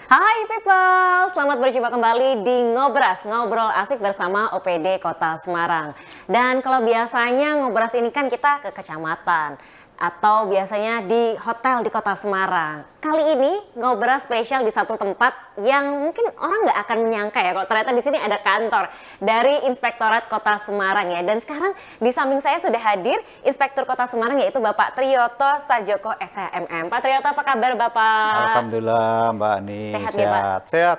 Hai people, selamat berjumpa kembali di Ngobras, ngobrol asik bersama OPD Kota Semarang. Dan kalau biasanya Ngobras ini kan kita ke kecamatan atau biasanya di hotel di Kota Semarang. Kali ini Ngobras spesial di satu tempat yang mungkin orang nggak akan menyangka ya kalau ternyata di sini ada kantor dari Inspektorat Kota Semarang ya. Dan sekarang di samping saya sudah hadir Inspektur Kota Semarang yaitu Bapak Triyoto Sarjoko SHMM. Pak Triyoto, apa kabar Bapak? Alhamdulillah Mbak Ani, Sehat ya, Pak?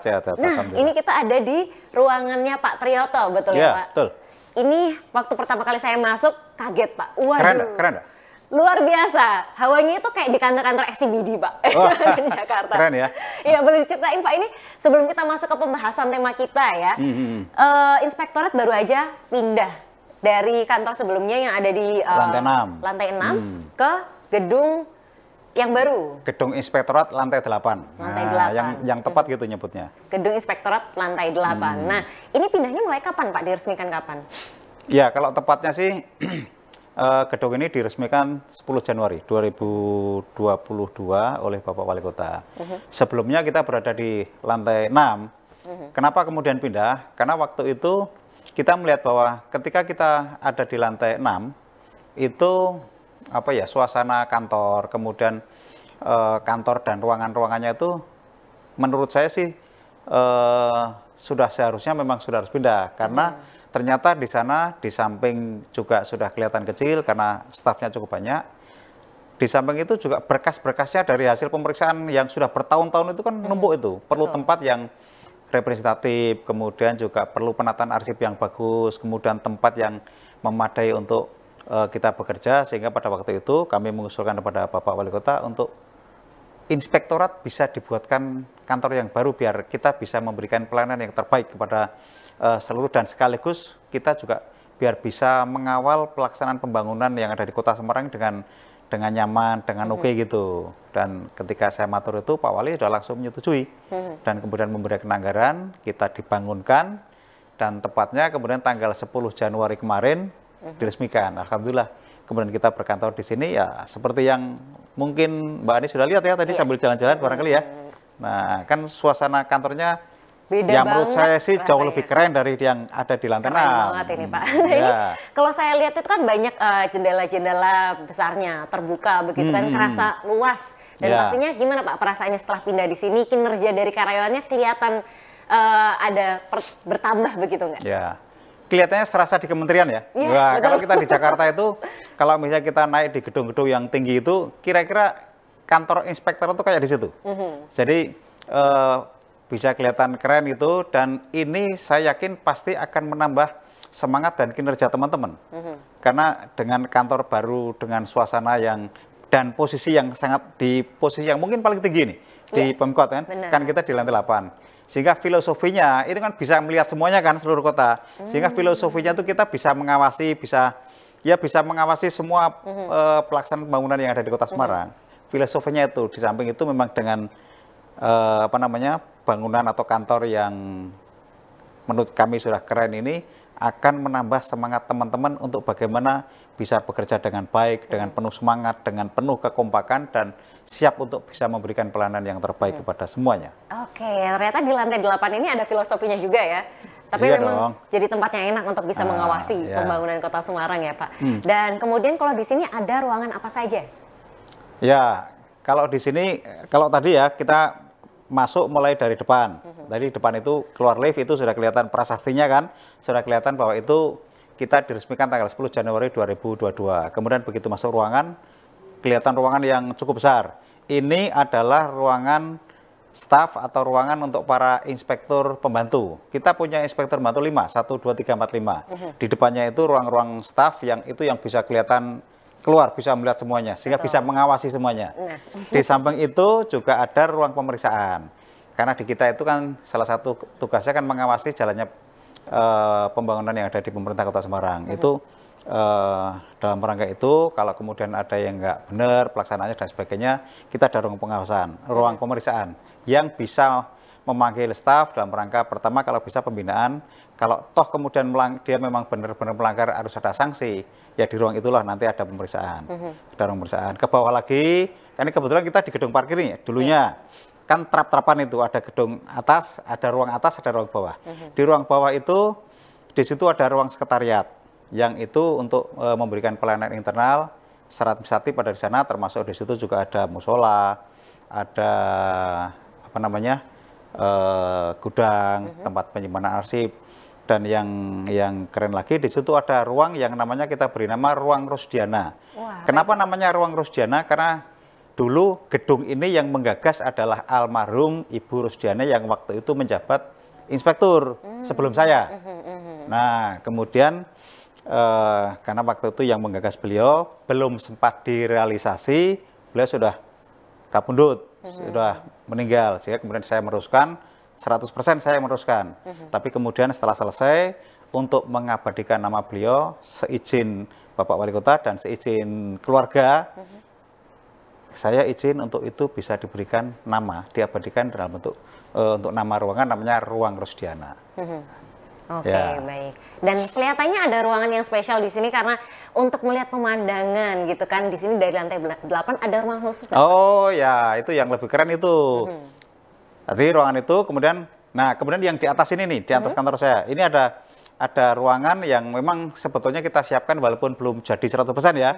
Sehat. Nah, ini kita ada di ruangannya Pak Triyoto, betul ya, Pak? Betul. Ini waktu pertama kali saya masuk kaget Pak. Waduh. Keren dah. Luar biasa, hawanya itu kayak di kantor-kantor SCBD Pak, Oh, di Jakarta. Keren ya. Iya, boleh diceritain Pak, ini sebelum kita masuk ke pembahasan tema kita ya, Inspektorat baru aja pindah dari kantor sebelumnya yang ada di lantai 6 ke gedung yang baru. Gedung Inspektorat lantai 8. Lantai 8. Yang tepat gitu nyebutnya. Gedung Inspektorat lantai 8. Nah, ini pindahnya mulai kapan Pak? Diresmikan kapan? Ya, kalau tepatnya sih gedung ini diresmikan 10 Januari 2022 oleh Bapak Wali Kota. Sebelumnya kita berada di lantai 6. Kenapa kemudian pindah? Karena waktu itu kita melihat bahwa ketika kita ada di lantai 6 itu suasana kantor, kemudian kantor dan ruangannya itu menurut saya sih sudah seharusnya memang sudah harus pindah karena ternyata di sana di samping juga sudah kelihatan kecil karena stafnya cukup banyak. Di samping itu juga berkas-berkasnya dari hasil pemeriksaan yang sudah bertahun-tahun itu kan numpuk itu. Perlu tempat yang representatif, kemudian juga perlu penataan arsip yang bagus, kemudian tempat yang memadai untuk kita bekerja, sehingga pada waktu itu kami mengusulkan kepada Bapak Wali Kota untuk Inspektorat bisa dibuatkan kantor yang baru biar kita bisa memberikan pelayanan yang terbaik kepada seluruh dan sekaligus kita juga biar bisa mengawal pelaksanaan pembangunan yang ada di Kota Semarang dengan nyaman, dengan oke gitu. Dan ketika saya matur itu Pak Wali sudah langsung menyetujui dan kemudian memberikan anggaran, kita dibangunkan dan tepatnya kemudian tanggal 10 Januari kemarin diresmikan. Alhamdulillah. Kemudian kita berkantor di sini ya seperti yang mungkin Mbak Ani sudah lihat ya tadi sambil jalan-jalan barangkali ya. Nah, kan suasana kantornya beda menurut saya sih jauh lebih keren dari yang ada di lantai 6. Keren banget ini Pak. Ya. Kalau saya lihat itu kan banyak jendela-jendela besarnya terbuka begitu kan, kerasa luas. Dan pastinya gimana Pak perasaannya setelah pindah di sini, kinerja dari karyawannya kelihatan bertambah begitu nggak? Ya. Kelihatannya serasa di kementerian ya. Wah, kalau kita di Jakarta itu, kalau misalnya kita naik di gedung-gedung yang tinggi itu, kira-kira kantor inspektor itu kayak di situ. Jadi bisa kelihatan keren itu, dan ini saya yakin pasti akan menambah semangat dan kinerja teman-teman. Karena dengan kantor baru, dengan suasana yang dan posisi yang sangat di posisi yang mungkin paling tinggi nih di Pemkot kan kita di lantai 8. Sehingga filosofinya itu kan bisa melihat semuanya kan seluruh kota. Sehingga filosofinya itu kita bisa mengawasi, bisa mengawasi semua pelaksanaan pembangunan yang ada di Kota Semarang. Filosofinya itu di samping itu memang dengan bangunan atau kantor yang menurut kami sudah keren ini akan menambah semangat teman-teman untuk bagaimana bisa bekerja dengan baik, dengan penuh semangat, dengan penuh kekompakan dan siap untuk bisa memberikan pelayanan yang terbaik kepada semuanya. Oke, ternyata di lantai 8 ini ada filosofinya juga ya. Tapi memang jadi tempat yang enak untuk bisa mengawasi pembangunan Kota Semarang ya Pak. Dan kemudian kalau di sini ada ruangan apa saja? Ya, kalau di sini, kalau tadi ya kita masuk mulai dari depan. Dari depan itu keluar lift itu sudah kelihatan prasastinya kan, sudah kelihatan bahwa itu kita diresmikan tanggal 10 Januari 2022. Kemudian begitu masuk ruangan, kelihatan ruangan yang cukup besar. Ini adalah ruangan staf atau ruangan untuk para inspektur pembantu. Kita punya inspektur pembantu 5, 1, 2, 3, 4, 5. Di depannya itu ruang-ruang staf yang itu yang bisa kelihatan keluar, bisa melihat semuanya, sehingga bisa mengawasi semuanya. Di samping itu juga ada ruang pemeriksaan. Karena di kita itu kan salah satu tugasnya kan mengawasi jalannya pembangunan yang ada di pemerintah Kota Semarang. Itu dalam rangka itu kalau kemudian ada yang nggak benar pelaksanaannya dan sebagainya, kita ada ruang pengawasan, ruang pemeriksaan yang bisa memanggil staf dalam rangka pertama kalau bisa pembinaan, kalau toh kemudian dia memang benar-benar melanggar harus ada sanksi, ya di ruang itulah nanti ada pemeriksaan. Ada ruang pemeriksaan. Ke bawah lagi, kan ini kebetulan kita di gedung parkir ini dulunya. kan trap-trapan itu, ada gedung atas, ada ruang bawah. Di ruang bawah itu, di situ ada ruang sekretariat, yang itu untuk memberikan pelayanan internal, secara administratif ada di sana, termasuk di situ juga ada musola, ada apa namanya, gudang, tempat penyimpanan arsip, dan yang keren lagi di situ ada ruang yang namanya kita beri nama ruang Rusdiana. Wah, kenapa namanya ruang Rusdiana? Karena dulu gedung ini yang menggagas adalah almarhum Ibu Rusdiana yang waktu itu menjabat inspektur sebelum saya. Nah, kemudian karena waktu itu yang menggagas beliau belum sempat direalisasi, beliau sudah kapundut, sudah meninggal, sehingga kemudian saya meneruskan, 100% saya meneruskan. Tapi kemudian setelah selesai, untuk mengabadikan nama beliau, seizin Bapak Wali Kota dan seizin keluarga, saya izin untuk itu bisa diberikan nama, diabadikan dalam bentuk untuk nama ruangan namanya Ruang Rusdiana. Oke, baik. Dan kelihatannya ada ruangan yang spesial di sini karena untuk melihat pemandangan gitu kan, di sini dari lantai 8 ada ruangan khusus. Oh ya, itu yang lebih keren itu. Tadi ruangan itu kemudian, nah kemudian yang di atas ini nih, di atas kantor saya, ini ada ruangan yang memang sebetulnya kita siapkan walaupun belum jadi 100% ya.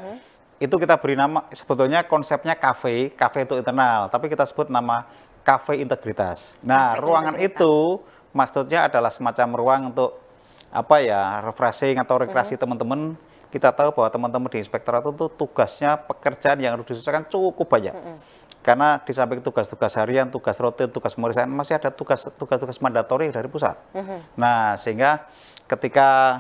Itu kita beri nama, sebetulnya konsepnya kafe itu internal, tapi kita sebut nama kafe integritas. Nah, ruangan itu maksudnya adalah semacam ruang untuk apa ya, refreshing atau rekreasi teman-teman. Kita tahu bahwa teman-teman di inspektorat itu tugasnya, pekerjaan yang harus diselesaikan cukup banyak. Karena di samping tugas-tugas harian, tugas rutin, tugas pemeriksaan, masih ada tugas-tugas mandatori dari pusat. Nah, sehingga ketika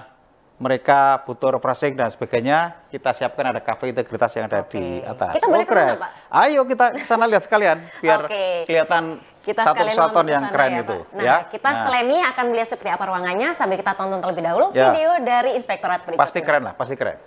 mereka butuh refreshing dan sebagainya, kita siapkan ada kafe integritas yang ada di atas. Kita boleh keren. Pak? Ayo kita ke sana lihat sekalian, biar kelihatan satu kesatuan yang keren ya, itu. Nah, ya? Kita setelah ini akan melihat seperti apa ruangannya, sambil kita tonton terlebih dahulu video dari inspektorat berikutnya. Pasti keren lah, pasti keren.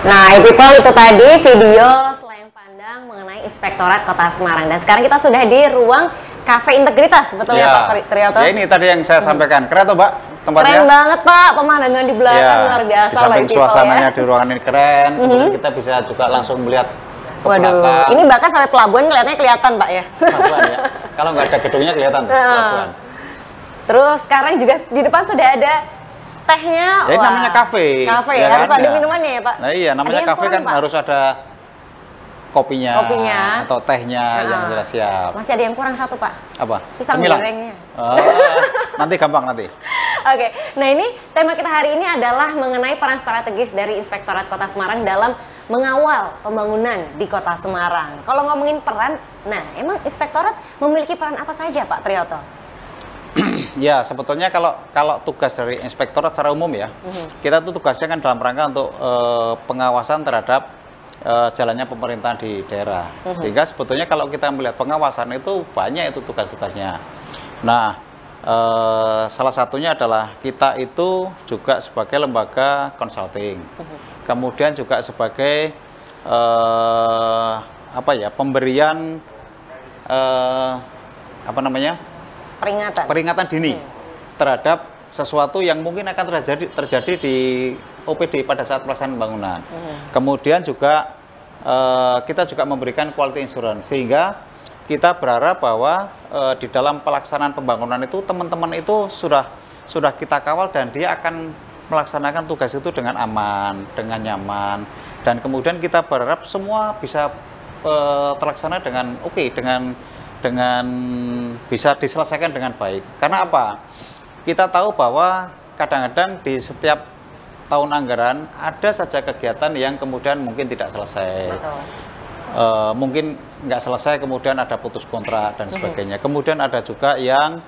Nah, people, itu tadi video selain pandang mengenai Inspektorat Kota Semarang. Dan sekarang kita sudah di ruang Cafe Integritas, betul ya Pak Triyoto? Ya ini tadi yang saya sampaikan. Keren tuh Mbak tempatnya? Keren banget Pak, pemandangan di belakang luar biasa. Di samping suasananya di ruangan ini keren, kemudian kita bisa juga langsung melihat ke belakang. Ini bahkan sampai pelabuhan kelihatannya kelihatan Pak ya? Pelabuhan ya, kalau nggak ada gedungnya kelihatan tuh, pelabuhan. Terus sekarang juga di depan sudah ada tehnya. Ya, ini namanya kafe. Kafe ya, harus ada minumannya ya Pak? Nah iya, namanya kafe kan harus ada kopinya atau tehnya yang sudah siap. Masih ada yang kurang satu Pak. Apa? Pisang gorengnya. Nanti gampang nanti. Oke, nah ini tema kita hari ini adalah mengenai peran strategis dari Inspektorat Kota Semarang dalam mengawal pembangunan di Kota Semarang. Kalau ngomongin peran, nah emang Inspektorat memiliki peran apa saja Pak Triyoto? Ya sebetulnya kalau tugas dari Inspektorat secara umum ya, kita tuh tugasnya kan dalam rangka untuk pengawasan terhadap jalannya pemerintahan di daerah. Sehingga sebetulnya kalau kita melihat pengawasan itu banyak itu tugas-tugasnya. Nah, salah satunya adalah kita itu juga sebagai lembaga consulting. Kemudian juga sebagai pemberian peringatan dini terhadap sesuatu yang mungkin akan terjadi di OPD pada saat pelaksanaan pembangunan. Kemudian juga kita juga memberikan quality insurance, sehingga kita berharap bahwa di dalam pelaksanaan pembangunan itu teman-teman itu sudah kita kawal dan dia akan melaksanakan tugas itu dengan aman, dengan nyaman, dan kemudian kita berharap semua bisa terlaksana dengan dengan bisa diselesaikan dengan baik. Karena apa? Kita tahu bahwa kadang-kadang di setiap tahun anggaran ada saja kegiatan yang kemudian mungkin tidak selesai. Betul. Mungkin nggak selesai, kemudian ada putus kontrak dan sebagainya. Kemudian ada juga yang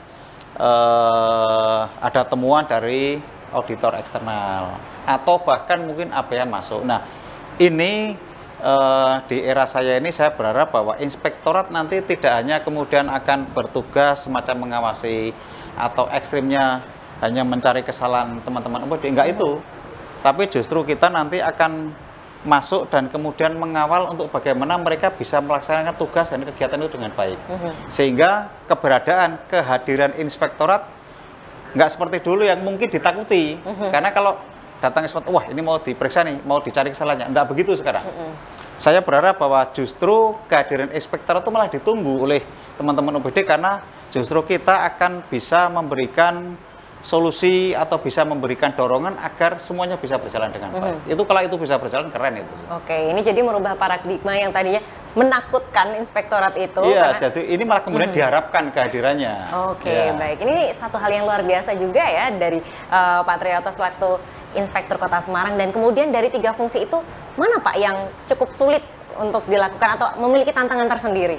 ada temuan dari auditor eksternal atau bahkan mungkin APM masuk. Nah, ini di era saya ini saya berharap bahwa Inspektorat nanti tidak hanya kemudian akan bertugas semacam mengawasi atau ekstrimnya hanya mencari kesalahan teman-teman OPD, enggak itu. Tapi justru kita nanti akan masuk dan kemudian mengawal untuk bagaimana mereka bisa melaksanakan tugas dan kegiatan itu dengan baik. Sehingga kehadiran Inspektorat nggak seperti dulu yang mungkin ditakuti. Karena kalau datang inspektorat, wah ini mau diperiksa nih, mau dicari kesalahannya. Nggak begitu sekarang. Saya berharap bahwa justru kehadiran Inspektorat itu malah ditunggu oleh teman-teman OPD, karena justru kita akan bisa memberikan solusi atau bisa memberikan dorongan agar semuanya bisa berjalan dengan baik. Itu kalau itu bisa berjalan, keren itu. Oke, ini jadi merubah paradigma yang tadinya menakutkan Inspektorat itu. Iya, jadi ini malah kemudian diharapkan kehadirannya. Oke, baik. Ini satu hal yang luar biasa juga ya dari Pak Triyoto selaku Inspektur Kota Semarang. Dan kemudian dari 3 fungsi itu, mana Pak yang cukup sulit untuk dilakukan atau memiliki tantangan tersendiri?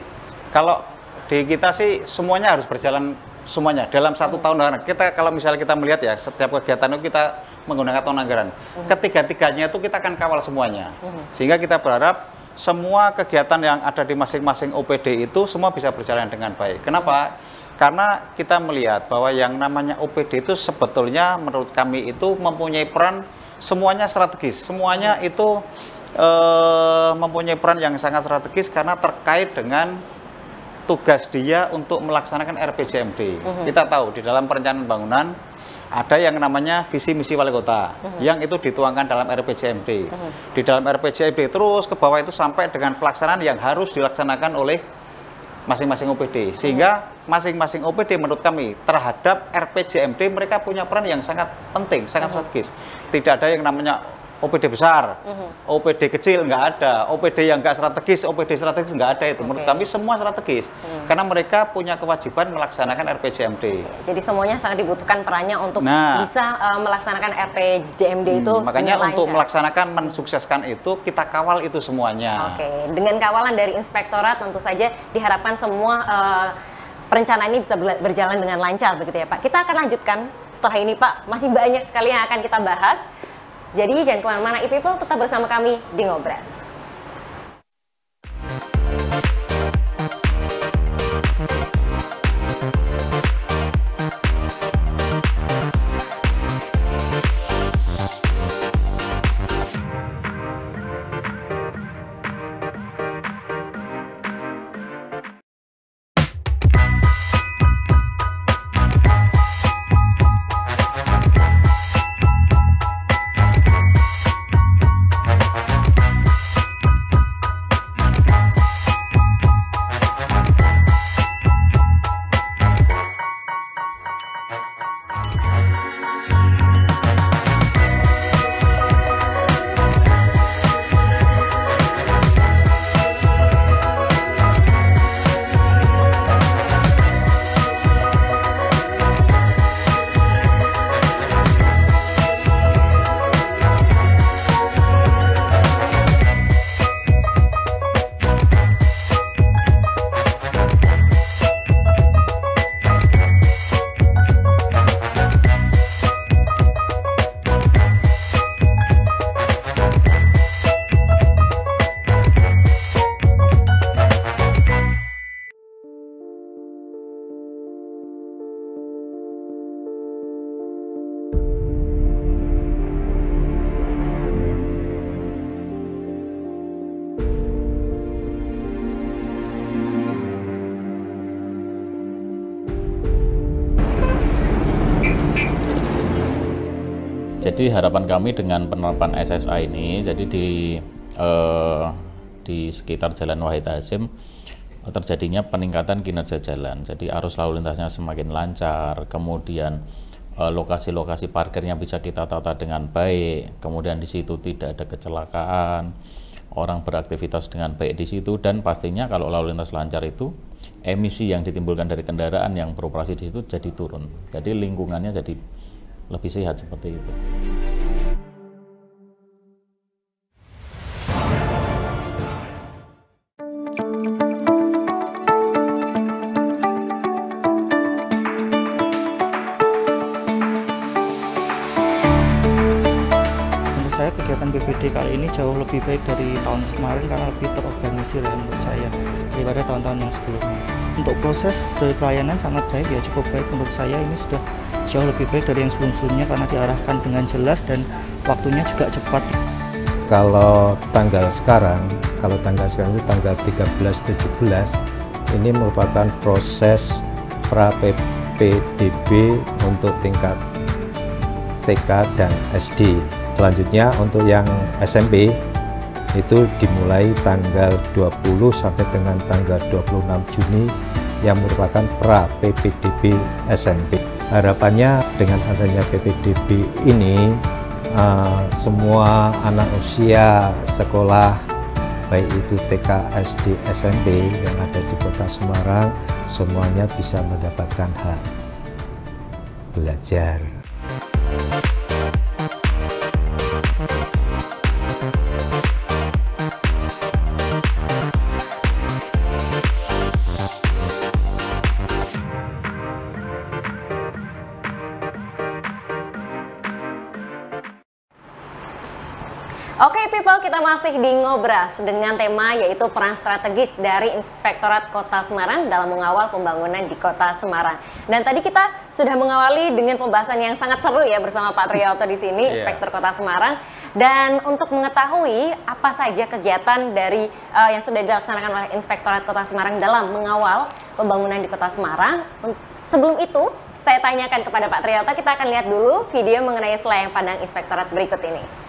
Kalau di kita sih semuanya harus berjalan semuanya dalam 1 tahun anggaran. Kita kalau misalnya kita melihat ya, setiap kegiatan itu kita menggunakan tahun anggaran. Ketiga-tiganya itu kita akan kawal semuanya. Sehingga kita berharap semua kegiatan yang ada di masing-masing OPD itu semua bisa berjalan dengan baik. Kenapa? Karena kita melihat bahwa yang namanya OPD itu sebetulnya menurut kami itu mempunyai peran semuanya strategis. Semuanya itu mempunyai peran yang sangat strategis karena terkait dengan tugas dia untuk melaksanakan RPJMD. Kita tahu di dalam perencanaan bangunan ada yang namanya visi misi wali kota yang itu dituangkan dalam RPJMD. Di dalam RPJMD terus ke bawah itu sampai dengan pelaksanaan yang harus dilaksanakan oleh masing-masing OPD. Sehingga masing-masing OPD menurut kami terhadap RPJMD mereka punya peran yang sangat penting, sangat strategis. Tidak ada yang namanya OPD besar, OPD kecil nggak ada, OPD yang nggak strategis, OPD strategis nggak ada itu. Menurut kami semua strategis, karena mereka punya kewajiban melaksanakan RPJMD. Jadi semuanya sangat dibutuhkan perannya untuk bisa melaksanakan RPJMD itu. Makanya untuk melaksanakan, mensukseskan itu, kita kawal itu semuanya. Oke, dengan kawalan dari Inspektorat tentu saja diharapkan semua perencanaan ini bisa berjalan dengan lancar begitu ya Pak. Kita akan lanjutkan setelah ini Pak, masih banyak sekali yang akan kita bahas. Jadi jangan kemana-mana, e-people, tetap bersama kami di Ngobras. Jadi harapan kami dengan penerapan SSA ini, jadi di sekitar Jalan Wahid Hasyim terjadinya peningkatan kinerja jalan. Jadi arus lalu lintasnya semakin lancar, kemudian lokasi-lokasi parkirnya bisa kita tata dengan baik, kemudian di situ tidak ada kecelakaan, orang beraktivitas dengan baik di situ, dan pastinya kalau lalu lintas lancar itu emisi yang ditimbulkan dari kendaraan yang beroperasi di situ jadi turun. Jadi lingkungannya jadi lebih sehat seperti itu. Saya kegiatan PPD kali ini jauh lebih baik dari tahun kemarin karena lebih terorganisir ya menurut saya daripada tahun-tahun yang sebelumnya. Untuk proses dari pelayanan sangat baik ya, cukup baik menurut saya. Ini sudah jauh lebih baik dari yang sebelum-sebelumnya karena diarahkan dengan jelas dan waktunya juga cepat. Kalau tanggal sekarang itu tanggal 13-17 ini merupakan proses pra PPDB untuk tingkat TK dan SD. Selanjutnya untuk yang SMP itu dimulai tanggal 20 sampai dengan tanggal 26 Juni yang merupakan pra PPDB SMP. Harapannya dengan adanya PPDB ini semua anak usia sekolah baik itu TK, SD, SMP yang ada di Kota Semarang semuanya bisa mendapatkan hak belajar. Oke people, kita masih di Ngobras dengan tema yaitu peran strategis dari Inspektorat Kota Semarang dalam mengawal pembangunan di Kota Semarang. Dan tadi kita sudah mengawali dengan pembahasan yang sangat seru ya bersama Pak Triyoto di sini, Inspektur Kota Semarang. Dan untuk mengetahui apa saja kegiatan dari yang sudah dilaksanakan oleh Inspektorat Kota Semarang dalam mengawal pembangunan di Kota Semarang, sebelum itu saya tanyakan kepada Pak Triyoto, kita akan lihat dulu video mengenai Selayang Pandang Inspektorat berikut ini.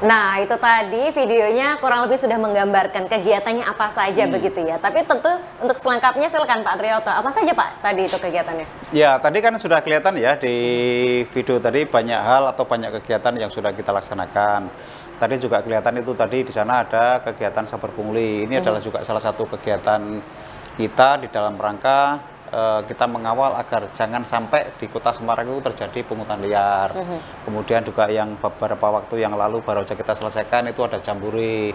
Nah, itu tadi videonya kurang lebih sudah menggambarkan kegiatannya apa saja begitu ya. Tapi tentu untuk selengkapnya silakan Pak Triyoto. Apa saja Pak tadi itu kegiatannya? Ya, tadi kan sudah kelihatan ya di video tadi banyak hal atau banyak kegiatan yang sudah kita laksanakan. Tadi juga kelihatan itu tadi di sana ada kegiatan sabar pungli. Ini adalah juga salah satu kegiatan kita di dalam rangka kita mengawal agar jangan sampai di Kota Semarang itu terjadi pungutan liar. Kemudian juga yang beberapa waktu yang lalu baru saja kita selesaikan itu ada jambore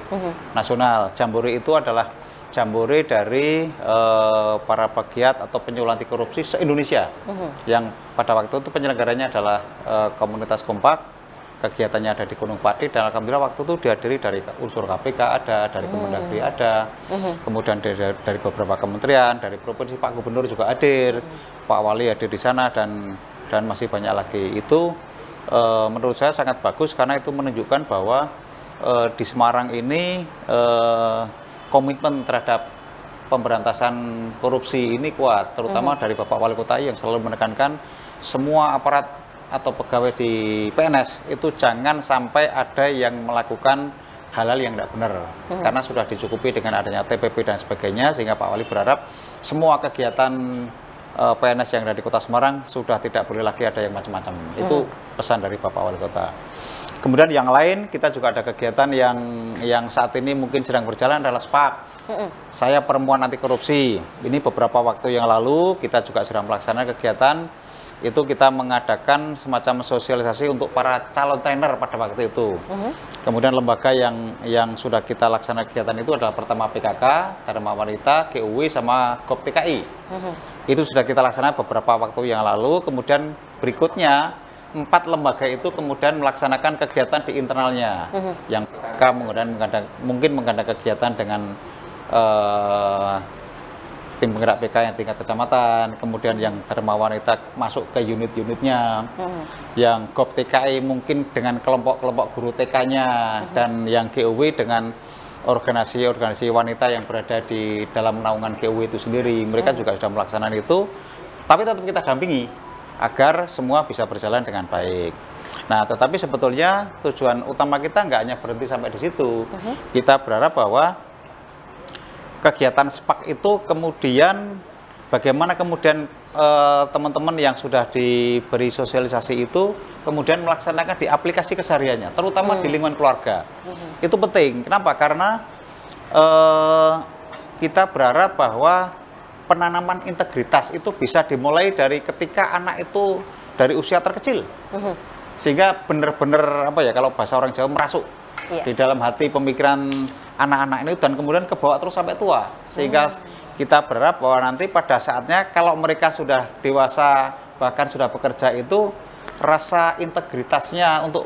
nasional. Jambore itu adalah jambore dari para pegiat atau penyuluh anti korupsi se-Indonesia, yang pada waktu itu penyelenggaranya adalah komunitas Kompak. Kegiatannya ada di Gunung Pati, dan alhamdulillah waktu itu dihadiri dari unsur KPK ada, dari Kemendagri ada, kemudian dari beberapa kementerian, dari provinsi, Pak Gubernur juga hadir, Pak Wali hadir di sana, dan masih banyak lagi. Itu menurut saya sangat bagus karena itu menunjukkan bahwa di Semarang ini komitmen terhadap pemberantasan korupsi ini kuat, terutama dari Bapak Wali Kota yang selalu menekankan semua aparat atau pegawai di PNS itu jangan sampai ada yang melakukan hal-hal yang tidak benar, karena sudah dicukupi dengan adanya TPP dan sebagainya, sehingga Pak Wali berharap semua kegiatan PNS yang ada di Kota Semarang sudah tidak boleh lagi ada yang macam-macam. Itu pesan dari Bapak Wali Kota. Kemudian yang lain, kita juga ada kegiatan yang saat ini mungkin sedang berjalan adalah SPAK. Saya Perempuan Anti Korupsi. Ini beberapa waktu yang lalu kita juga sudah melaksanakan kegiatan. Itu kita mengadakan semacam sosialisasi untuk para calon trainer pada waktu itu. Kemudian lembaga yang sudah kita laksanakan kegiatan itu adalah pertama PKK, Dharma Wanita, GUW, sama GOP TKI. Itu sudah kita laksanakan beberapa waktu yang lalu. Kemudian berikutnya 4 lembaga itu kemudian melaksanakan kegiatan di internalnya. Yang PKK mungkin menggandeng kegiatan dengan tim penggerak PK yang tingkat kecamatan, kemudian yang Dharma Wanita masuk ke unit-unitnya, yang GOP TKI mungkin dengan kelompok-kelompok guru TK-nya, dan yang GUW dengan organisasi-organisasi wanita yang berada di dalam naungan GUW itu sendiri. Mereka juga sudah melaksanakan itu, tapi tetap kita dampingi agar semua bisa berjalan dengan baik. Nah, tetapi sebetulnya tujuan utama kita nggak hanya berhenti sampai di situ. Kita berharap bahwa kegiatan SPAK itu kemudian bagaimana kemudian teman-teman yang sudah diberi sosialisasi itu kemudian melaksanakan di aplikasi kesehariannya, terutama di lingkungan keluarga. Itu penting. Kenapa? Karena kita berharap bahwa penanaman integritas itu bisa dimulai dari ketika anak itu dari usia terkecil, sehingga benar-benar apa ya, kalau bahasa orang Jawa, merasuk di dalam hati pemikiran anak-anak ini, dan kemudian kebawa terus sampai tua, sehingga kita berharap bahwa nanti pada saatnya kalau mereka sudah dewasa bahkan sudah bekerja itu rasa integritasnya untuk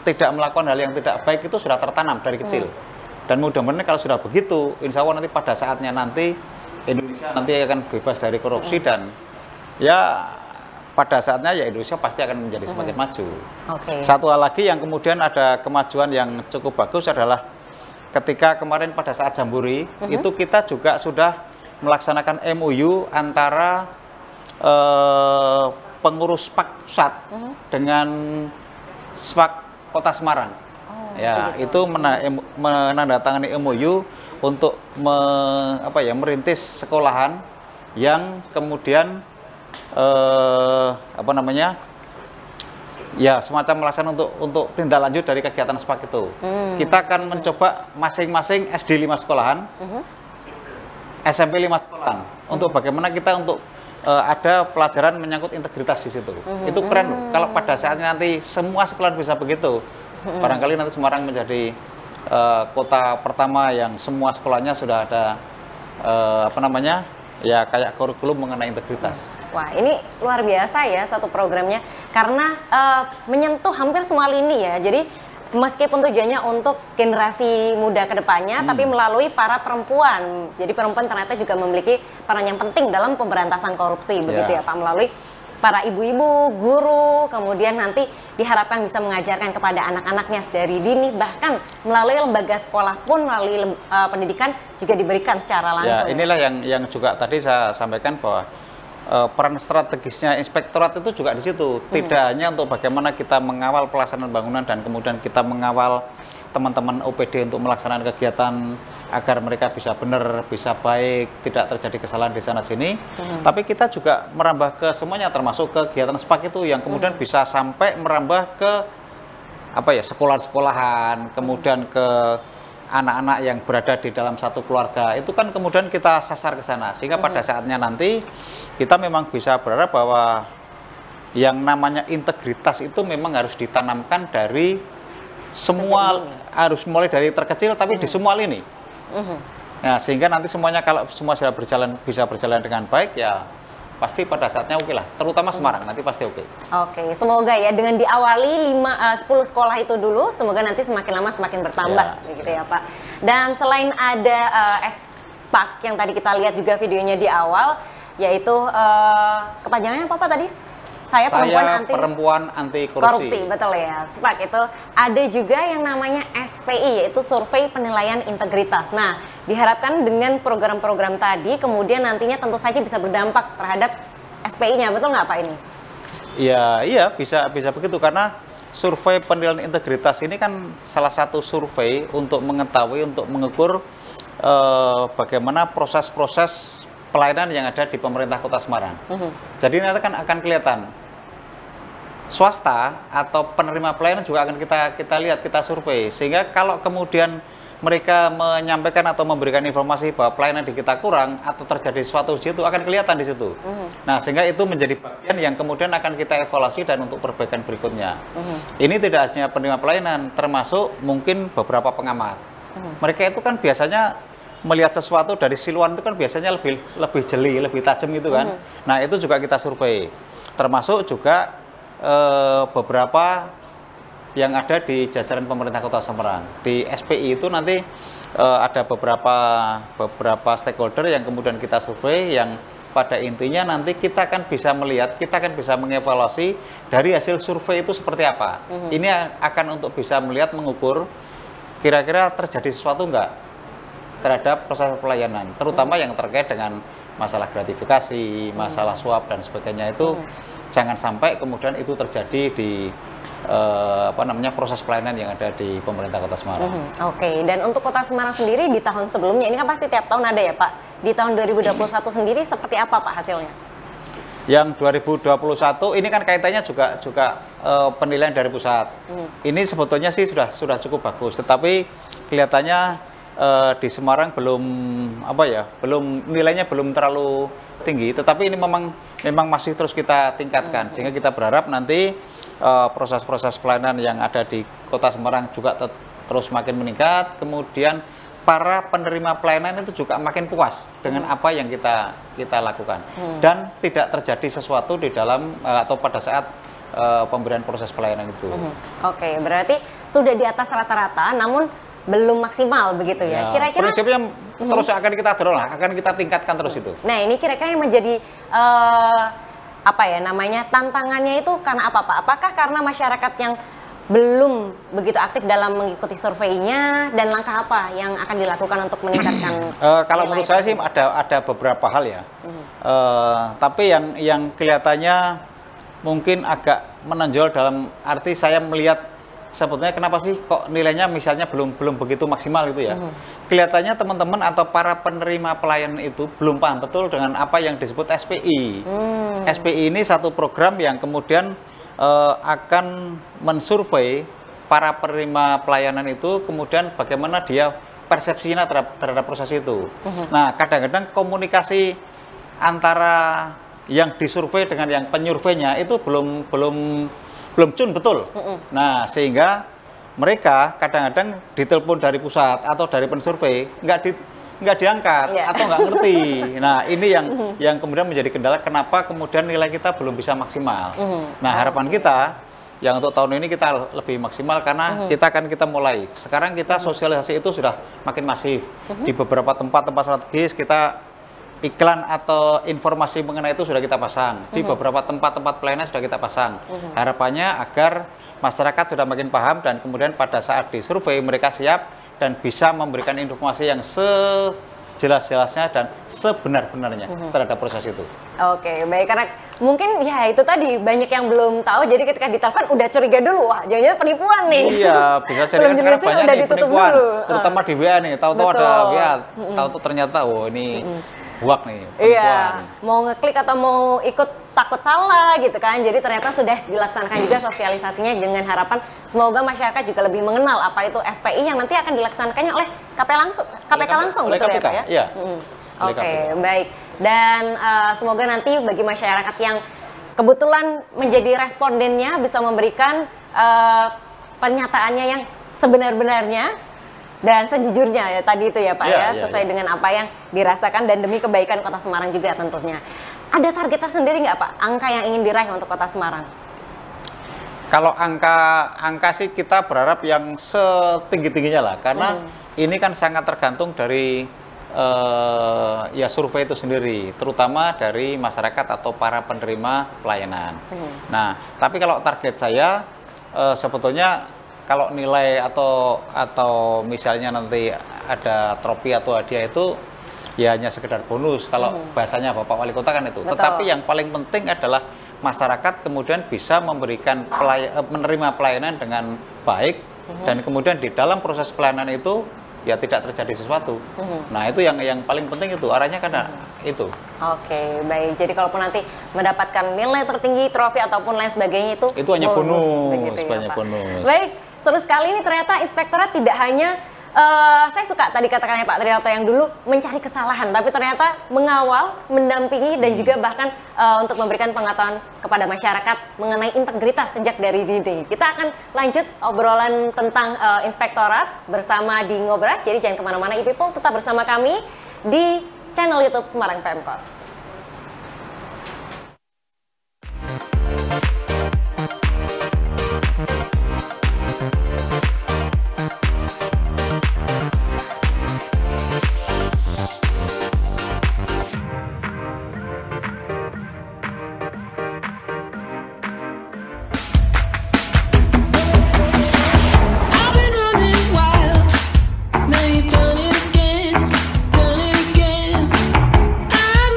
tidak melakukan hal yang tidak baik itu sudah tertanam dari kecil. Dan mudah-mudahan kalau sudah begitu, insya Allah nanti pada saatnya nanti Indonesia nanti akan bebas dari korupsi, dan ya pada saatnya ya Indonesia pasti akan menjadi semakin maju. Satu hal lagi yang kemudian ada kemajuan yang cukup bagus adalah ketika kemarin pada saat Jambore itu kita juga sudah melaksanakan MOU antara pengurus SPAK pusat dengan SPAK Kota Semarang. Ya, itu menandatangani MOU untuk merintis sekolahan yang kemudian semacam melaksanakan untuk tindak lanjut dari kegiatan SPAK itu. Kita akan mencoba masing-masing SD 5 sekolahan, SMP 5 sekolahan, untuk bagaimana kita untuk ada pelajaran menyangkut integritas di situ. Itu keren loh. Kalau pada saatnya nanti semua sekolah bisa begitu, barangkali nanti Semarang menjadi kota pertama yang semua sekolahnya sudah ada kayak kurikulum mengenai integritas. Wah, ini luar biasa ya satu programnya, karena menyentuh hampir semua lini ya. Jadi meskipun tujuannya untuk generasi muda ke depannya, tapi melalui para perempuan. Jadi perempuan ternyata juga memiliki peran yang penting dalam pemberantasan korupsi, begitu ya Pak, melalui para ibu-ibu, guru, kemudian nanti diharapkan bisa mengajarkan kepada anak-anaknya dari dini, bahkan melalui lembaga sekolah pun, melalui pendidikan juga diberikan secara langsung. Ya, inilah yang juga tadi saya sampaikan bahwa peran strategisnya inspektorat itu juga di situ. Tidak hanya untuk bagaimana kita mengawal pelaksanaan bangunan dan kemudian kita mengawal teman-teman OPD untuk melaksanakan kegiatan agar mereka bisa benar, bisa baik, tidak terjadi kesalahan di sana sini. Tapi kita juga merambah ke semuanya, termasuk kegiatan SPAK itu yang kemudian bisa sampai merambah ke sekolah-sekolahan, kemudian ke anak-anak yang berada di dalam satu keluarga. Itu kan kemudian kita sasar ke sana, sehingga pada saatnya nanti kita memang bisa berharap bahwa yang namanya integritas itu memang harus ditanamkan dari semua, harus mulai dari terkecil tapi di semua lini. Nah, sehingga nanti semuanya kalau semua sudah bisa berjalan dengan baik ya pasti pada saatnya oke lah, terutama Semarang nanti pasti oke. Oke, semoga ya dengan diawali 10 sekolah itu dulu, semoga nanti semakin lama semakin bertambah, gitu ya Pak. Dan selain ada SPAK yang tadi kita lihat juga videonya di awal, yaitu kepanjangannya apa Pak tadi? Saya perempuan anti korupsi. Betul ya. SPAK itu ada juga yang namanya SPI, yaitu Survei Penilaian Integritas. Nah, diharapkan dengan program-program tadi kemudian nantinya tentu saja bisa berdampak terhadap SPI-nya, betul nggak Pak ini? Iya, bisa begitu karena survei penilaian integritas ini kan salah satu survei untuk mengetahui, untuk mengukur bagaimana proses-proses pelayanan yang ada di pemerintah Kota Semarang. Jadi nanti kan akan kelihatan swasta atau penerima pelayanan juga akan kita lihat, kita survei, sehingga kalau kemudian mereka menyampaikan atau memberikan informasi bahwa pelayanan di kita kurang atau terjadi sesuatu di situ akan kelihatan di situ. Nah, sehingga itu menjadi bagian yang kemudian akan kita evaluasi dan untuk perbaikan berikutnya. Ini tidak hanya penerima pelayanan, termasuk mungkin beberapa pengamat. Mereka itu kan biasanya melihat sesuatu dari siluan itu kan biasanya lebih jeli, lebih tajam gitu kan. Nah, itu juga kita survei. Termasuk juga beberapa yang ada di jajaran pemerintah Kota Semarang. Di SPI itu nanti ada beberapa stakeholder yang kemudian kita survei, yang pada intinya nanti kita akan bisa melihat, kita akan bisa mengevaluasi dari hasil survei itu seperti apa. Ini akan untuk bisa melihat, mengukur kira-kira terjadi sesuatu enggak terhadap proses pelayanan, terutama yang terkait dengan masalah gratifikasi, masalah suap dan sebagainya itu jangan sampai kemudian itu terjadi di proses pelayanan yang ada di pemerintah Kota Semarang. Oke, dan untuk Kota Semarang sendiri di tahun sebelumnya, ini kan pasti tiap tahun ada ya Pak, di tahun 2021 sendiri seperti apa Pak hasilnya? Yang 2021 ini kan kaitannya juga penilaian dari pusat. Ini sebetulnya sih sudah cukup bagus, tetapi kelihatannya di Semarang belum nilainya belum terlalu tinggi, tetapi ini memang masih terus kita tingkatkan, sehingga kita berharap nanti proses-proses pelayanan yang ada di Kota Semarang juga terus makin meningkat, kemudian para penerima pelayanan itu juga makin puas dengan apa yang kita lakukan, dan tidak terjadi sesuatu di dalam atau pada saat pemberian proses pelayanan itu. Oke, berarti sudah di atas rata-rata, namun belum maksimal begitu ya. Kira-kira prinsipnya terus akan kita dorong lah, akan kita tingkatkan terus itu. Nah, ini kira-kira yang menjadi tantangannya itu karena apa Pak? Apakah karena masyarakat yang belum begitu aktif dalam mengikuti surveinya, dan langkah apa yang akan dilakukan untuk meningkatkan? Kalau menurut saya sih ada beberapa hal ya. Tapi yang kelihatannya mungkin agak menonjol dalam arti saya melihat sebetulnya kenapa sih kok nilainya misalnya belum begitu maksimal gitu ya. Kelihatannya teman-teman atau para penerima pelayanan itu belum paham betul dengan apa yang disebut SPI. SPI ini satu program yang kemudian akan mensurvei para penerima pelayanan itu, kemudian bagaimana dia persepsinya terhadap proses itu. Nah, kadang-kadang komunikasi antara yang disurvei dengan yang penyurveinya itu belum cun betul. Nah, sehingga mereka kadang-kadang ditelepon dari pusat atau dari pensurvei nggak diangkat atau nggak ngerti. Nah, ini yang kemudian menjadi kendala kenapa kemudian nilai kita belum bisa maksimal. Nah, harapan kita yang untuk tahun ini kita lebih maksimal karena kita mulai. Sekarang kita sosialisasi itu sudah makin masif. Di beberapa tempat-tempat strategis kita iklan atau informasi mengenai itu sudah kita pasang. Di beberapa tempat-tempat pelayanan sudah kita pasang. Harapannya agar masyarakat sudah makin paham dan kemudian pada saat disurvei mereka siap dan bisa memberikan informasi yang sejelas-jelasnya dan sebenar-benarnya terhadap proses itu. Oke, baik, karena mungkin ya itu tadi banyak yang belum tahu, jadi ketika ditelepon udah curiga dulu, wah jangan-jangan penipuan nih. Iya, bisa jadi kan sekarang banyak nih penipuan, terutama di WA nih, tahu-tahu ada WA, tahu-tahu ternyata ini buak nih. Iya, mau ngeklik atau mau ikut takut salah gitu kan. Jadi ternyata sudah dilaksanakan juga sosialisasinya dengan harapan semoga masyarakat juga lebih mengenal apa itu SPI yang nanti akan dilaksanakannya oleh KPK langsung, betul ya Pak ya? Iya. Oke, baik. Dan semoga nanti bagi masyarakat yang kebetulan menjadi respondennya bisa memberikan pernyataannya yang sebenar-benarnya dan sejujurnya ya tadi itu ya Pak Iya, ya, sesuai dengan apa yang dirasakan dan demi kebaikan Kota Semarang juga tentunya. Ada target tersendiri nggak Pak, angka yang ingin diraih untuk Kota Semarang? Kalau angka sih kita berharap yang setinggi-tingginya lah, karena ini kan sangat tergantung dari ya survei itu sendiri, terutama dari masyarakat atau para penerima pelayanan. Nah, tapi kalau target saya sebetulnya kalau nilai atau misalnya nanti ada trofi atau hadiah itu ya hanya sekedar bonus kalau bahasanya Bapak Wali Kota kan itu. Betul. Tetapi yang paling penting adalah masyarakat kemudian bisa memberikan menerima pelayanan dengan baik dan kemudian di dalam proses pelayanan itu ya tidak terjadi sesuatu. Nah, itu yang paling penting itu arahnya karena itu. Oke, baik. Jadi kalaupun nanti mendapatkan nilai tertinggi, trofi ataupun lain sebagainya itu hanya bonus, begitu ya, banyak Pak. bonus. Baik, seru sekali ini ternyata inspektorat tidak hanya saya suka tadi katakannya Pak Triyoto yang dulu mencari kesalahan, tapi ternyata mengawal, mendampingi dan juga bahkan untuk memberikan pengetahuan kepada masyarakat mengenai integritas sejak dari dini. Kita akan lanjut obrolan tentang inspektorat bersama di Ngobras, jadi jangan kemana-mana e-people, tetap bersama kami di channel YouTube Semarang Pemkot. Now you've done it again, done it again. I'm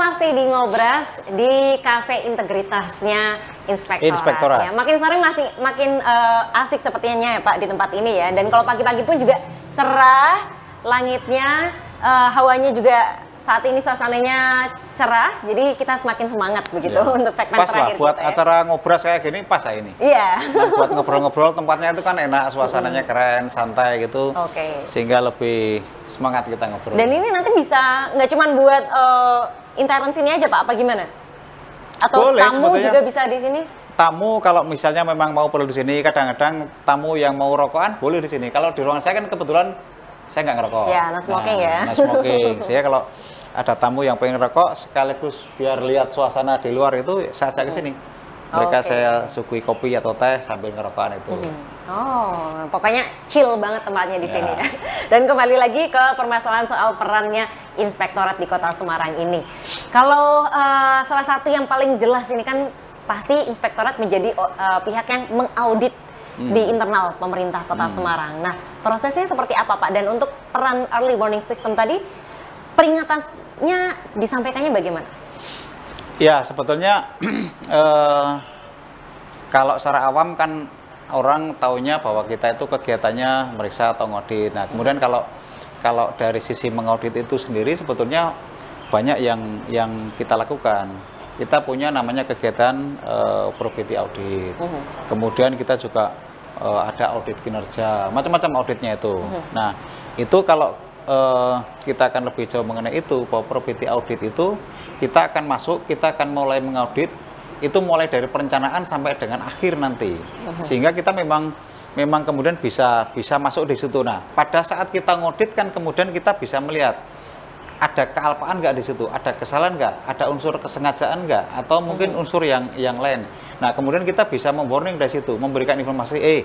masih di Ngobras di Cafe Integritasnya Inspektorat. Ya, makin sore makin asik sepertinya ya Pak di tempat ini ya. Dan kalau pagi-pagi pun juga cerah, langitnya, hawanya juga saat ini suasananya cerah. Jadi kita semakin semangat begitu untuk segmen pas terakhir. Pas lah buat kita, acara Ngobras kayak gini pas lah ini. Iya. Nah, buat ngobrol-ngobrol tempatnya itu kan enak, suasananya keren, santai gitu. Oke. Sehingga lebih semangat kita ngobrol. Dan ini nanti bisa nggak cuma buat intern sini aja Pak, apa gimana? Atau boleh, tamu juga bisa di sini? Tamu kalau misalnya memang mau perlu di sini, kadang-kadang tamu yang mau rokokan boleh di sini. Kalau di ruangan saya kan kebetulan saya nggak ngerokok. Ya, no smoking ya. No smoking. Saya kalau ada tamu yang pengen rokok sekaligus biar lihat suasana di luar itu saya ajak ke sini. Mereka saya suguhi kopi atau teh sambil ngerokokan itu. Oh, pokoknya chill banget tempatnya di sini ya. Dan kembali lagi ke permasalahan soal perannya Inspektorat di Kota Semarang ini. Kalau salah satu yang paling jelas ini kan pasti Inspektorat menjadi pihak yang mengaudit di internal pemerintah Kota Semarang. Nah, prosesnya seperti apa Pak? Dan untuk peran early warning system tadi, peringatannya disampaikannya bagaimana? Ya, sebetulnya kalau secara awam kan orang taunya bahwa kita itu kegiatannya meriksa atau ngaudit. Nah, kemudian kalau dari sisi mengaudit itu sendiri sebetulnya banyak yang kita lakukan. Kita punya namanya kegiatan probity audit. Kemudian kita juga ada audit kinerja, macam-macam auditnya itu. Nah, itu kalau kita akan lebih jauh mengenai itu, bahwa probity audit itu kita akan masuk, kita akan mulai mengaudit itu mulai dari perencanaan sampai dengan akhir nanti, sehingga kita memang kemudian bisa masuk di situ. Nah, pada saat kita ngaudit kan kemudian kita bisa melihat ada kealpaan nggak di situ, ada kesalahan nggak, ada unsur kesengajaan nggak, atau mungkin unsur yang lain. Nah, kemudian kita bisa memwarning dari situ, memberikan informasi,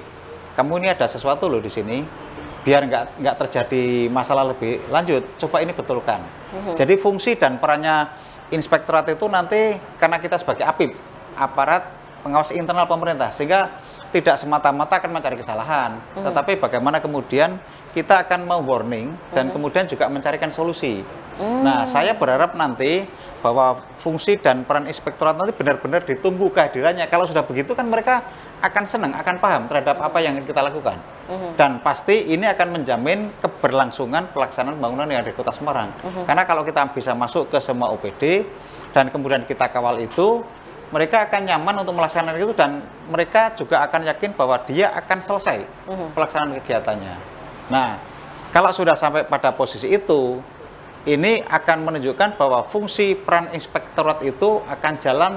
kamu ini ada sesuatu loh di sini, biar nggak terjadi masalah lebih lanjut, coba ini betulkan. Jadi fungsi dan perannya Inspektorat itu nanti karena kita sebagai APIP, aparat pengawas internal pemerintah, sehingga tidak semata-mata akan mencari kesalahan, tetapi bagaimana kemudian kita akan mewarning dan kemudian juga mencarikan solusi. Nah, saya berharap nanti bahwa fungsi dan peran Inspektorat nanti benar-benar ditunggu kehadirannya. Kalau sudah begitu kan mereka akan senang, akan paham terhadap apa yang kita lakukan. Dan pasti ini akan menjamin keberlangsungan pelaksanaan pembangunan yang ada di Kota Semarang. Karena kalau kita bisa masuk ke semua OPD dan kemudian kita kawal itu, mereka akan nyaman untuk melaksanakan itu dan mereka juga akan yakin bahwa dia akan selesai pelaksanaan kegiatannya. Nah, kalau sudah sampai pada posisi itu, ini akan menunjukkan bahwa fungsi peran Inspektorat itu akan jalan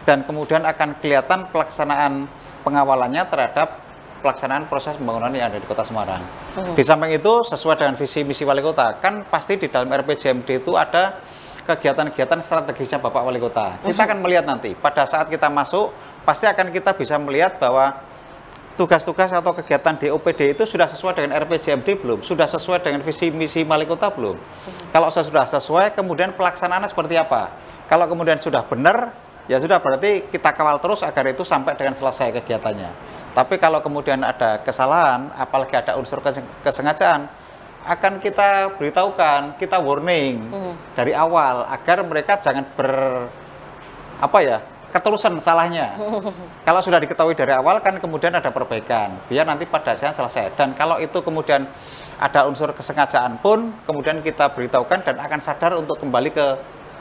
dan kemudian akan kelihatan pelaksanaan pengawalannya terhadap pelaksanaan proses pembangunan yang ada di Kota Semarang. Di samping itu, sesuai dengan visi misi Wali Kota, kan pasti di dalam RPJMD itu ada kegiatan-kegiatan strategisnya Bapak Wali Kota. Kita akan melihat nanti, pada saat kita masuk, pasti akan kita bisa melihat bahwa tugas-tugas atau kegiatan di OPD itu sudah sesuai dengan RPJMD belum? Sudah sesuai dengan visi misi Wali Kota belum? Kalau sudah sesuai, kemudian pelaksanaannya seperti apa? Kalau kemudian sudah benar, ya sudah, berarti kita kawal terus agar itu sampai dengan selesai kegiatannya. Tapi kalau kemudian ada kesalahan, apalagi ada unsur kesengajaan, akan kita beritahukan, kita warning dari awal agar mereka jangan keterusan salahnya. Kalau sudah diketahui dari awal kan kemudian ada perbaikan, biar nanti pada saat selesai. Dan kalau itu kemudian ada unsur kesengajaan pun kemudian kita beritahukan dan akan sadar untuk kembali ke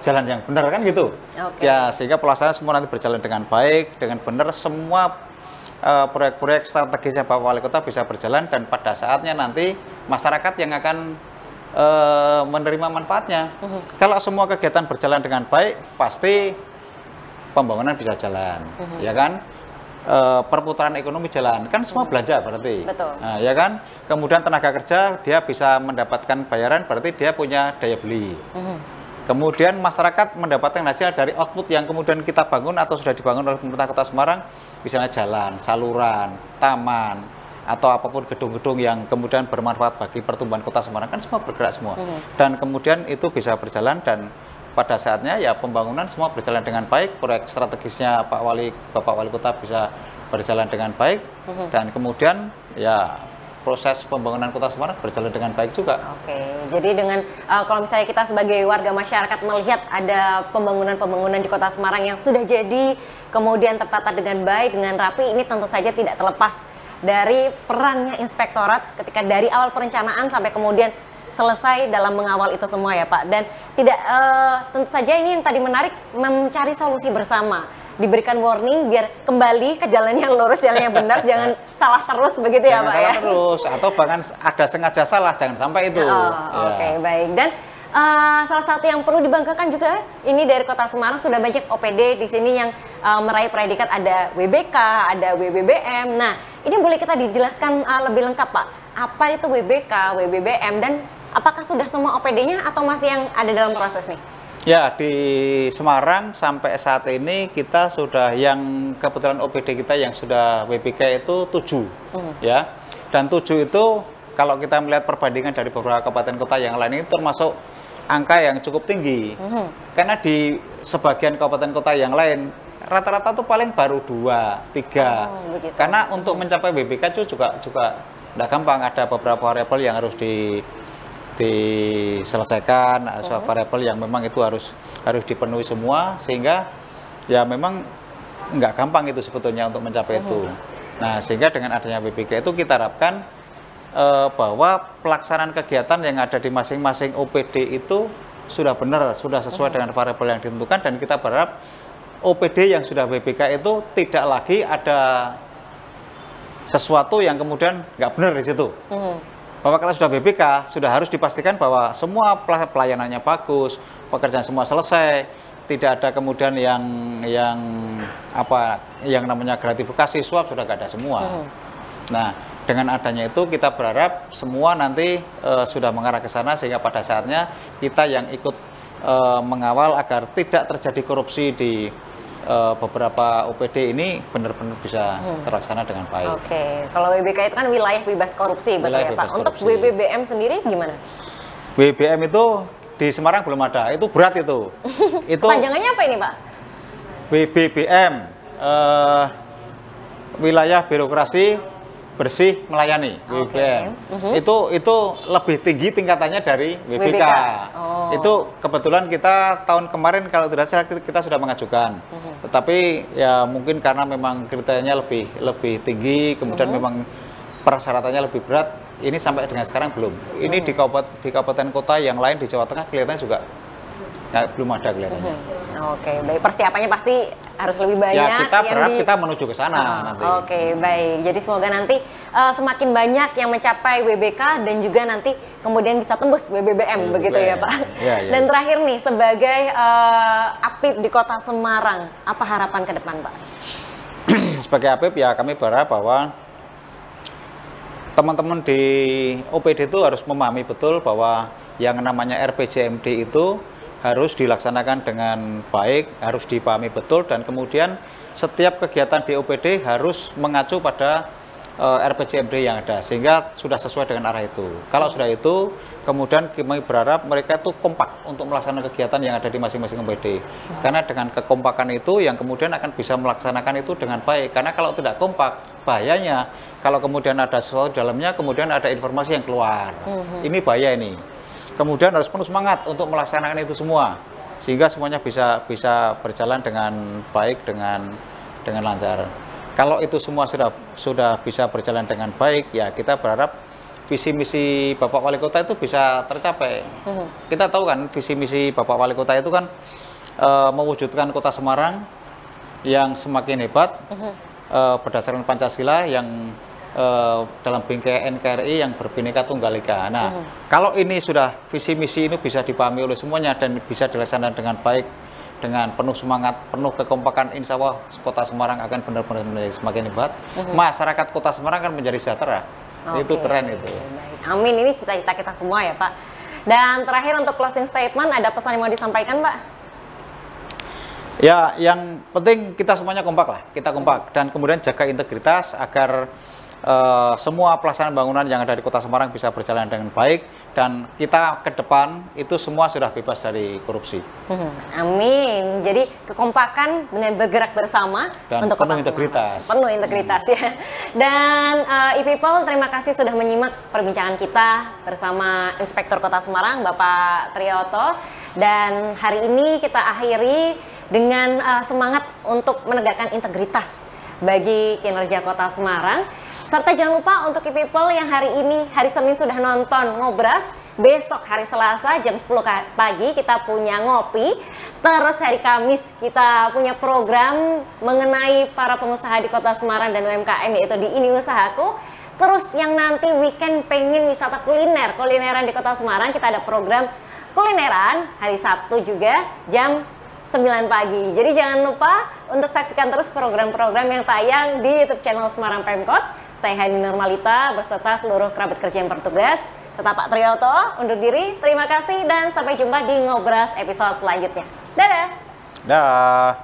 jalan yang benar, kan gitu. Ya, sehingga pelaksanaan semua nanti berjalan dengan baik, dengan benar, semua proyek-proyek strategisnya Bapak Wali Kota bisa berjalan dan pada saatnya nanti masyarakat yang akan menerima manfaatnya. Kalau semua kegiatan berjalan dengan baik, pasti pembangunan bisa jalan, ya kan? Perputaran ekonomi jalan, kan semua belanja berarti. Betul. Nah, ya kan? Kemudian tenaga kerja dia bisa mendapatkan bayaran, berarti dia punya daya beli. Kemudian masyarakat mendapatkan hasil dari output yang kemudian kita bangun atau sudah dibangun oleh pemerintah Kota Semarang, misalnya jalan, saluran, taman, atau apapun gedung-gedung yang kemudian bermanfaat bagi pertumbuhan Kota Semarang, kan semua bergerak semua. Dan kemudian itu bisa berjalan dan pada saatnya ya pembangunan semua berjalan dengan baik, proyek strategisnya Bapak Wali Kota bisa berjalan dengan baik, dan kemudian ya proses pembangunan Kota Semarang berjalan dengan baik juga. Oke, jadi dengan kalau misalnya kita sebagai warga masyarakat melihat ada pembangunan-pembangunan di Kota Semarang yang sudah jadi, kemudian tertata dengan baik, dengan rapi, ini tentu saja tidak terlepas dari perannya inspektorat ketika dari awal perencanaan sampai kemudian selesai dalam mengawal itu semua ya Pak. Dan tidak tentu saja ini yang tadi menarik, mencari solusi bersama, diberikan warning biar kembali ke jalan yang lurus, jalan yang benar, jangan salah terus begitu ya Pak ya. Jangan salah terus, atau bahkan ada sengaja salah, jangan sampai itu. Oke, baik. Dan salah satu yang perlu dibanggakan juga ini dari Kota Semarang sudah banyak OPD di sini yang meraih predikat, ada WBK, ada WBBM. Nah, ini boleh kita dijelaskan lebih lengkap Pak, apa itu WBK, WBBM, dan apakah sudah semua OPD-nya atau masih yang ada dalam proses nih? Ya, di Semarang sampai saat ini kita sudah, yang kebetulan OPD kita yang sudah WBK itu 7 ya. Dan 7 itu kalau kita melihat perbandingan dari beberapa kabupaten kota yang lain, ini termasuk angka yang cukup tinggi. Karena di sebagian kabupaten kota yang lain rata-rata tuh paling baru 2, 3. Karena untuk mencapai WBK itu juga tidak gampang, ada beberapa variabel yang harus diselesaikan, variabel yang memang itu harus dipenuhi semua, sehingga ya memang nggak gampang itu sebetulnya untuk mencapai itu. Nah, sehingga dengan adanya WBK itu kita harapkan bahwa pelaksanaan kegiatan yang ada di masing-masing OPD itu sudah benar, sudah sesuai dengan variabel yang ditentukan, dan kita berharap OPD yang sudah WBK itu tidak lagi ada sesuatu yang kemudian nggak benar di situ. Bahwa kalau sudah WBK, sudah harus dipastikan bahwa semua pelayanannya bagus, pekerjaan semua selesai, tidak ada kemudian yang namanya gratifikasi, suap, sudah nggak ada semua. Nah, dengan adanya itu kita berharap semua nanti sudah mengarah ke sana, sehingga pada saatnya kita yang ikut mengawal agar tidak terjadi korupsi di beberapa OPD ini benar-benar bisa terlaksana dengan baik. Oke, kalau WBK itu kan wilayah bebas korupsi, betul ya Pak? Untuk WBBM sendiri gimana? WBBM itu di Semarang belum ada, itu berat itu. Itu panjangannya apa ini Pak? WBBM, wilayah birokrasi bersih melayani, WBBM. Itu lebih tinggi tingkatannya dari WBK. Itu kebetulan kita tahun kemarin kalau tidak salah kita sudah mengajukan. Tetapi ya mungkin karena memang kriterianya lebih tinggi, kemudian memang persyaratannya lebih berat, ini sampai dengan sekarang belum. Ini di kabupaten kota yang lain di Jawa Tengah kelihatannya juga belum ada kelihatannya. Oke, baik, persiapannya pasti harus lebih banyak. Ya, kita berharap kita menuju ke sana nanti. Oke, baik. Jadi semoga nanti semakin banyak yang mencapai WBK dan juga nanti kemudian bisa tembus WBBM, begitu ya Pak. Ya. Dan terakhir nih, sebagai APIP di Kota Semarang, apa harapan ke depan Pak? Sebagai APIP ya kami berharap bahwa teman-teman di OPD itu harus memahami betul bahwa yang namanya RPJMD itu harus dilaksanakan dengan baik, harus dipahami betul, dan kemudian setiap kegiatan di OPD harus mengacu pada RPJMD yang ada, sehingga sudah sesuai dengan arah itu. Kalau sudah itu, kemudian kami berharap mereka itu kompak untuk melaksanakan kegiatan yang ada di masing-masing OPD. Karena dengan kekompakan itu yang kemudian akan bisa melaksanakan itu dengan baik. Karena kalau tidak kompak, bahayanya kalau kemudian ada sesuatu di dalamnya, kemudian ada informasi yang keluar. Ini bahaya ini. Kemudian harus penuh semangat untuk melaksanakan itu semua, sehingga semuanya bisa berjalan dengan baik, dengan lancar. Kalau itu semua sudah bisa berjalan dengan baik, ya kita berharap visi misi Bapak Wali Kota itu bisa tercapai. Kita tahu kan visi misi Bapak Wali Kota itu kan mewujudkan Kota Semarang yang semakin hebat berdasarkan Pancasila, yang dalam bingkai NKRI yang berbhinneka tunggal ika. Nah, kalau ini sudah visi misi ini bisa dipahami oleh semuanya dan bisa dilaksanakan dengan baik, dengan penuh semangat, penuh kekompakan, insya Allah Kota Semarang akan benar-benar menjadi semakin hebat. Masyarakat Kota Semarang akan menjadi sejahtera. Itu keren itu. Baik. Amin, ini cita-cita kita semua ya Pak. Dan terakhir untuk closing statement, ada pesan yang mau disampaikan Pak? Ya, yang penting kita semuanya kompak lah, kita kompak, dan kemudian jaga integritas agar semua pelaksanaan bangunan yang ada di Kota Semarang bisa berjalan dengan baik, dan kita ke depan itu semua sudah bebas dari korupsi. Amin. Jadi kekompakan dengan bergerak bersama dan untuk penuh Kota integritas. Semarang. Penuh integritas ya. Dan e-people, terima kasih sudah menyimak perbincangan kita bersama Inspektur Kota Semarang Bapak Triyoto. Dan hari ini kita akhiri dengan semangat untuk menegakkan integritas bagi kinerja Kota Semarang. Serta jangan lupa untuk e-people yang hari ini, hari Senin sudah nonton Ngobras, besok hari Selasa jam 10 pagi kita punya ngopi. Terus hari Kamis kita punya program mengenai para pengusaha di Kota Semarang dan UMKM, yaitu di Ini Usahaku. Terus yang nanti weekend pengen wisata kulineran di Kota Semarang, kita ada program kulineran hari Sabtu juga jam 9 pagi. Jadi jangan lupa untuk saksikan terus program-program yang tayang di YouTube channel Semarang Pemkot. Saya Hani Nurmalita beserta seluruh kerabat kerja yang bertugas. Tetap Pak Triyoto undur diri. Terima kasih dan sampai jumpa di Ngobras episode selanjutnya. Dadah. Dah.